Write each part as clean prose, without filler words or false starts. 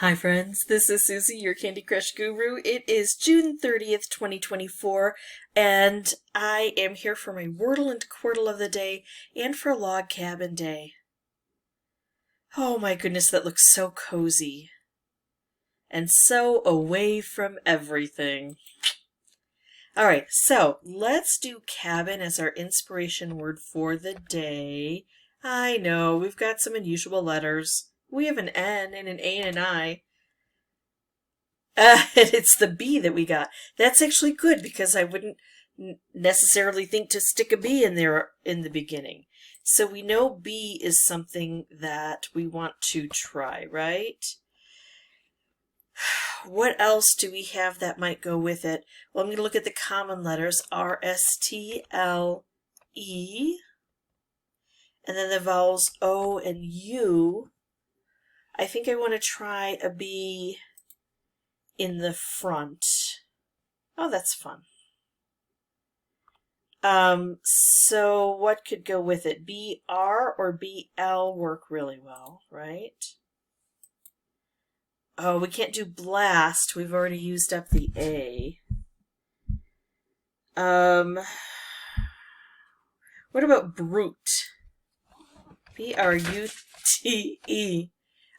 Hi friends, this is Suzy, your Candy Crush guru. It is June 30th, 2024, and I am here for my Wordle and Quordle of the day and for Log Cabin Day. Oh my goodness, that looks so cozy and so away from everything. Alright, so let's do cabin as our inspiration word for the day. I know, we've got some unusual letters. We have an N and an A and an I. And it's the B that we got. That's actually good because I wouldn't necessarily think to stick a B in there in the beginning. So we know B is something that we want to try, right? What else do we have that might go with it? Well, I'm going to look at the common letters, R, S, T, L, E, and then the vowels O and U. I think I want to try a B in the front. Oh, that's fun. So what could go with it? BR or BL work really well, right? Oh, we can't do blast. We've already used up the A. What about brute? B-R-U-T-E.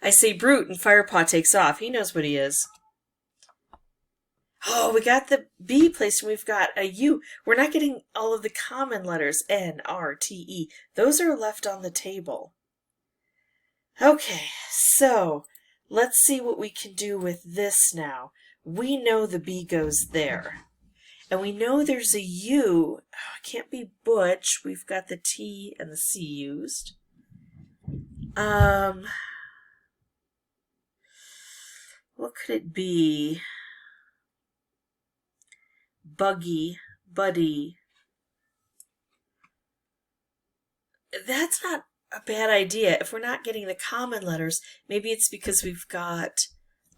I say brute and Firepaw takes off. He knows what he is. Oh, we got the B placed and we've got a U. We're not getting all of the common letters, N, R, T, E. Those are left on the table. Okay, so let's see what we can do with this now. We know the B goes there. And we know there's a U. Oh, it can't be butch. We've got the T and the C used. What could it be? Buggy, buddy. That's not a bad idea. If we're not getting the common letters, maybe it's because we've got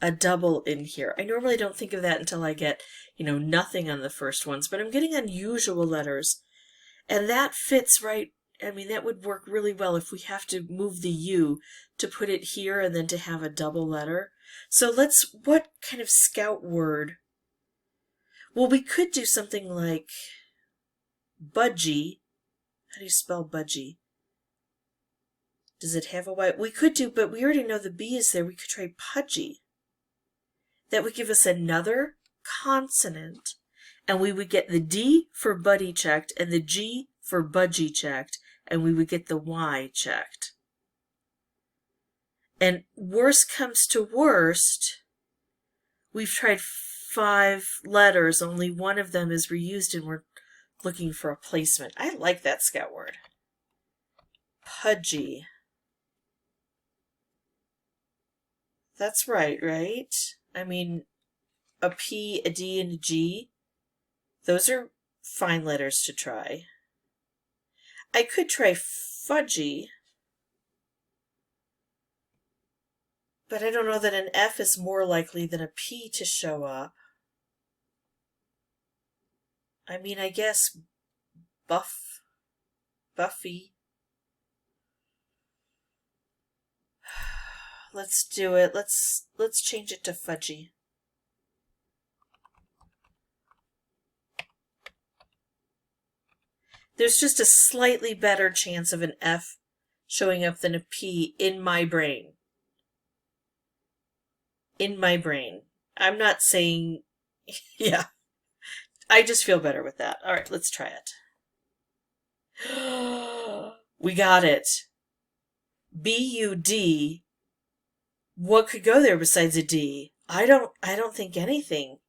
a double in here. I normally don't think of that until I get, nothing on the first ones, but I'm getting unusual letters. And that fits right. I mean, that would work really well if we have to move the U to put it here and then to have a double letter. So what kind of scout word? Well, we could do something like budgie. How do you spell budgie? Does it have a Y? We could do, but we already know the B is there. We could try pudgy. That would give us another consonant, and we would get the D for buddy checked and the G for budgie checked, and we would get the Y checked. And worst comes to worst, we've tried 5 letters, only one of them is reused, and we're looking for a placement. I like that scout word. Pudgy. That's right? I mean, a P, a D, and a G. Those are fine letters to try. I could try fudgy, but I don't know that an F is more likely than a P to show up. I mean, I guess Buffy. Let's do it. Let's change it to fudgy. There's just a slightly better chance of an F showing up than a P in my brain. In my brain. I'm not saying, yeah. I just feel better with that. All right, let's try it. We got it. B-U-D. What could go there besides a D? I don't think anything.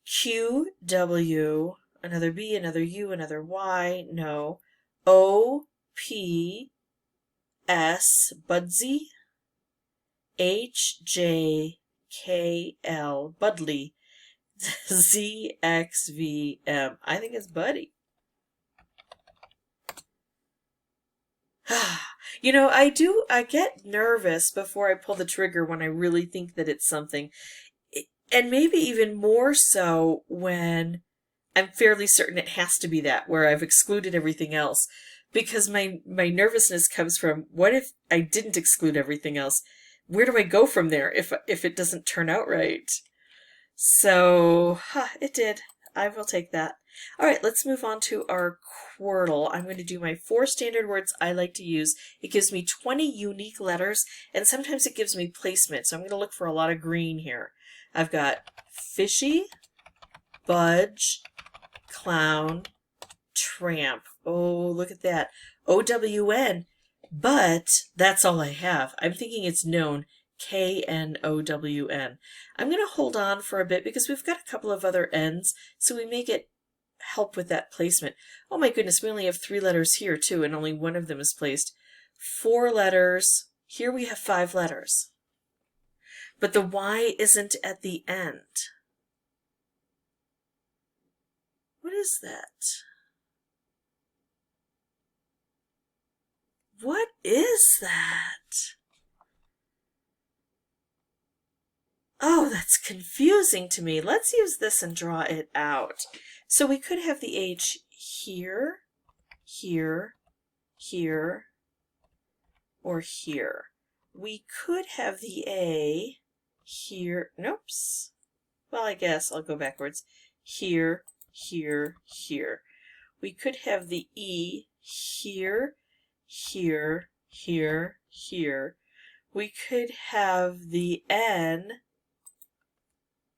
Q-W, another B, another U, another Y, no. O-P-S, Budsy. H-J-K-L, Budley. Z-X-V-M. I think it's Buddy. I get nervous before I pull the trigger when I really think that it's something. And maybe even more so when I'm fairly certain it has to be that, where I've excluded everything else. Because my nervousness comes from, what if I didn't exclude everything else? where do I go from there if it doesn't turn out right? So, it did. I will take that. All right, let's move on to our Quordle. I'm going to do my 4 standard words I like to use. It gives me 20 unique letters, and sometimes it gives me placement. So I'm going to look for a lot of green here. I've got fishy, budge, clown, tramp. Oh, look at that. OWN. But that's all I have. I'm thinking it's known. KNOWN. I'm going to hold on for a bit because we've got a couple of other N's, so we may get help with that placement. Oh my goodness, we only have 3 letters here too, and only one of them is placed. 4 letters. Here we have 5 letters. But the Y isn't at the end. What is that? What is that? Oh, that's confusing to me. Let's use this and draw it out. So we could have the H here, here, here, or here. We could have the A here. Noops. Well, I guess I'll go backwards. Here, here, here. We could have the E here, here, here, here. We could have the N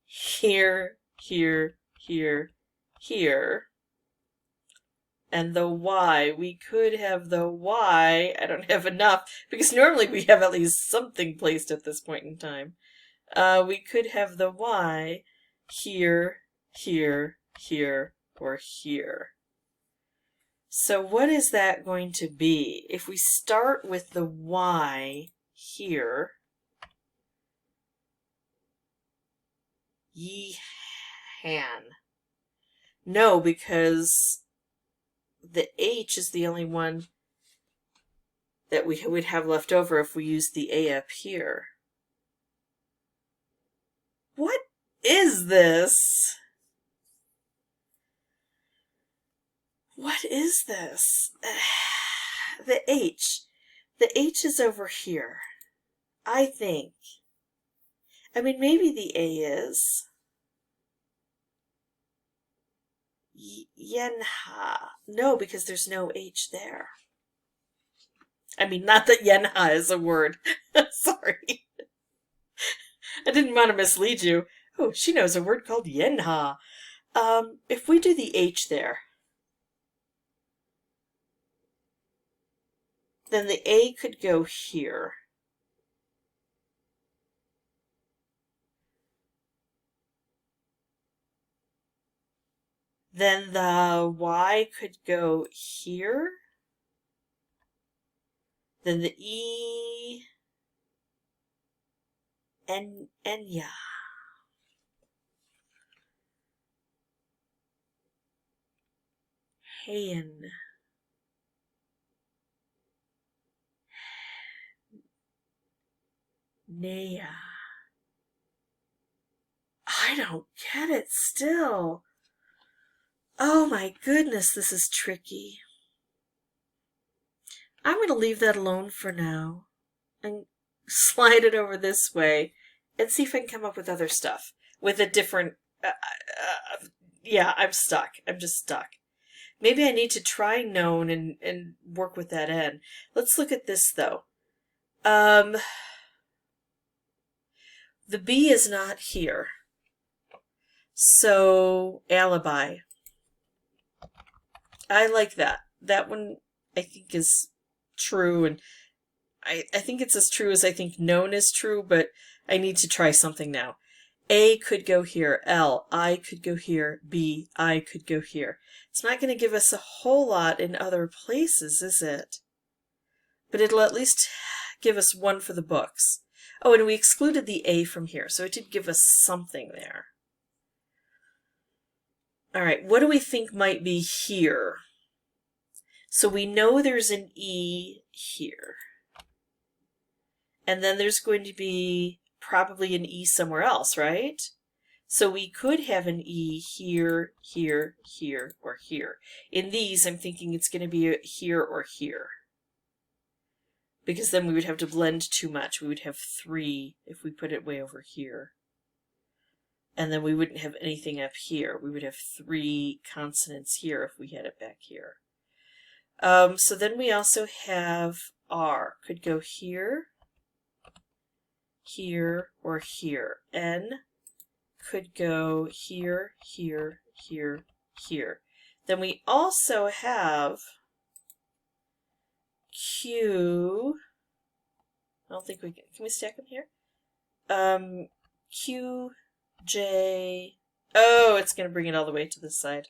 here, here, here, here. And the Y, we could have the Y, I don't have enough, because normally we have at least something placed at this point in time. We could have the Y here, here, here, or here. So what is that going to be? If we start with the Y here, Yehan. No, because the H is the only one that we would have left over if we used the A up here. What is this? What is this? The H. The H is over here. I think. I mean, maybe the A is. Yenha. No, because there's no H there. I mean, not that Yenha is a word. Sorry. I didn't want to mislead you. Oh, she knows a word called Yenha. If we do the H there, then the A could go here. Then the Y could go here. Then the E, Enya. Hayan. Nea. I don't get it still. Oh my goodness, this is tricky. I'm going to leave that alone for now and slide it over this way and see if I can come up with other stuff with a different... yeah, I'm stuck. I'm just stuck. Maybe I need to try known and work with that N. Let's look at this, though. The B is not here. So, alibi. I like that. That one, I think, is true, and I think it's as true as I think known is true, but I need to try something now. A could go here. L, I could go here. B, I could go here. It's not going to give us a whole lot in other places, is it? But it'll at least give us one for the books. Oh, and we excluded the A from here, so it did give us something there. All right, what do we think might be here? So we know there's an E here. And then there's going to be probably an E somewhere else, right? So we could have an E here, here, here, or here. In these, I'm thinking it's going to be here or here. because then we would have to blend too much. We would have 3 if we put it way over here. And then we wouldn't have anything up here. We would have 3 consonants here if we had it back here. So then we also have R. Could go here, here, or here. N could go here, here, here, here. Then we also have Q. I don't think we can we stack them here? Q, J. Oh, it's going to bring it all the way to this side.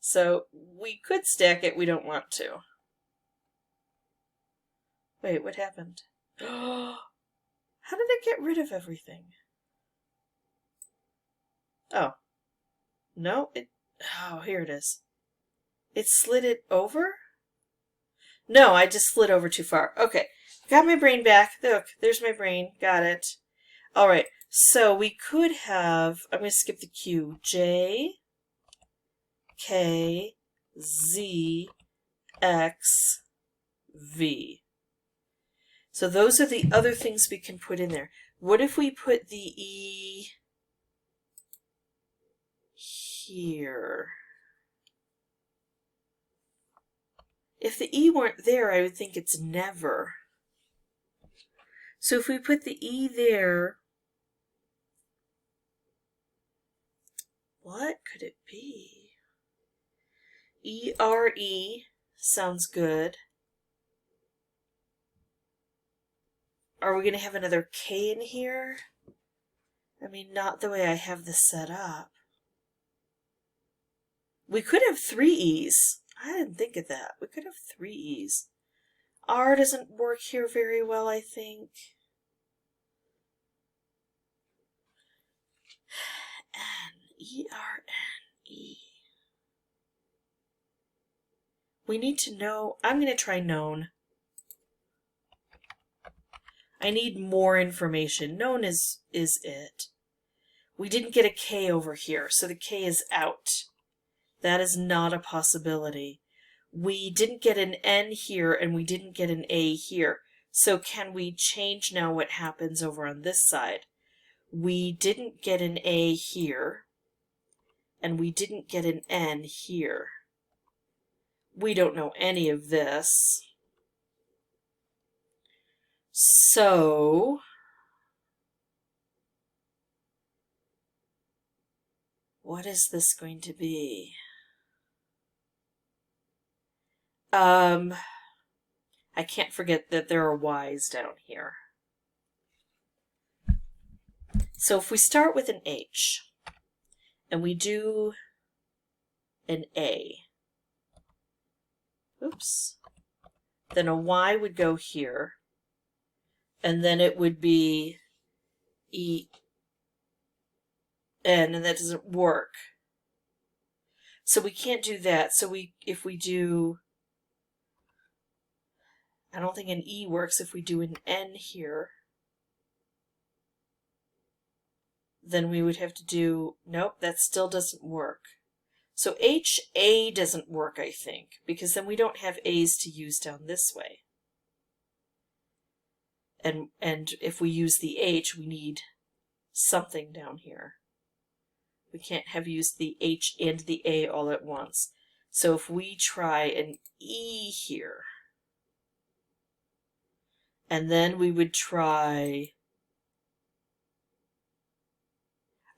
So we could stack it. We don't want to. Wait, what happened? How did it get rid of everything? Oh. No, it... Oh, here it is. It slid it over? No, I just slid over too far. Okay. Got my brain back. Look, there's my brain. Got it. All right. So we could have... I'm going to skip the Q. J, K, Z, X, V. So those are the other things we can put in there. What if we put the E here? If the E weren't there, I would think it's never. So if we put the E there, what could it be? E-R-E sounds good. Are we going to have another K in here? I mean, not the way I have this set up. We could have 3 E's. I didn't think of that. We could have 3 E's. R doesn't work here very well, I think. N, E-R-N-E. We need to know. I'm going to try known. I need more information. Known is it. We didn't get a K over here, so the K is out. That is not a possibility. We didn't get an N here, and we didn't get an A here. So can we change now what happens over on this side? We didn't get an A here, and we didn't get an N here. We don't know any of this. So, what is this going to be? I can't forget that there are Y's down here. So if we start with an H, and we do an A, oops, then a Y would go here, and then it would be E, N, and that doesn't work. So we can't do that. So if we do, I don't think an E works. If we do an N here, then we would have to do, nope, that still doesn't work. So H-A doesn't work, I think, because then we don't have A's to use down this way. And if we use the H, we need something down here. We can't have used the H and the A all at once. So if we try an E here, and then we would try,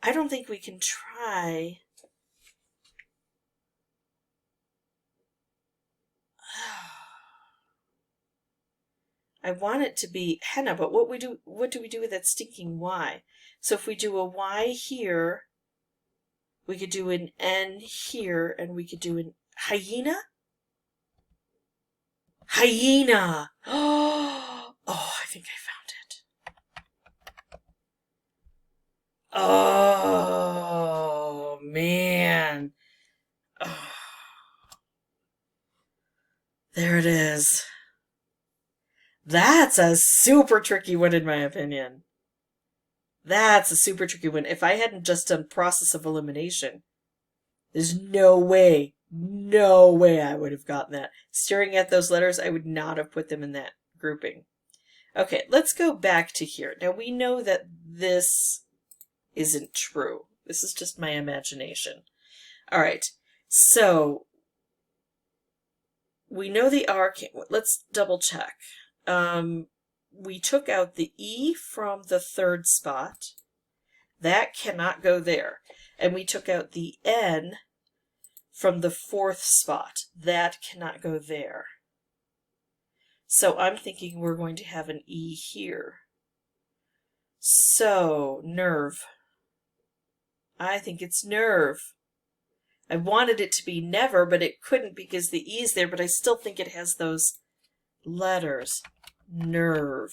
I don't think we can try, I want it to be henna, but what do we do with that stinking Y? So if we do a Y here, we could do an N here, and we could do an hyena? Hyena! Oh, I think I found it. Oh, man. Oh. There it is. That's a super tricky one, in my opinion. That's a super tricky one. If I hadn't just done process of elimination, there's no way No way I would have gotten that. Staring at those letters, I would not have put them in that grouping. Okay, let's go back to here. Now we know that this isn't true. This is just my imagination. All right, so we know the R can't. Let's double check. We took out the E from the third spot. That cannot go there. And we took out the N from the fourth spot. That cannot go there. So I'm thinking we're going to have an E here. So, nerve. I think it's nerve. I wanted it to be never, but it couldn't because the E is there, but I still think it has those letters. Nerve.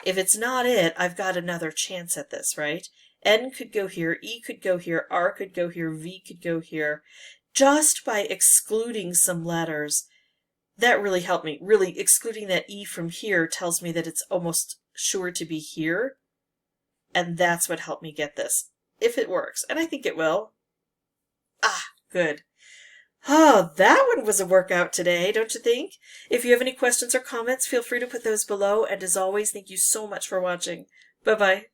If it's not it, I've got another chance at this, right? N could go here, E could go here, R could go here, V could go here. Just by excluding some letters, that really helped me. Really, excluding that E from here tells me that it's almost sure to be here. And that's what helped me get this. If it works. And I think it will. Ah, good. Oh, that one was a workout today, don't you think? If you have any questions or comments, feel free to put those below. And as always, thank you so much for watching. Bye-bye.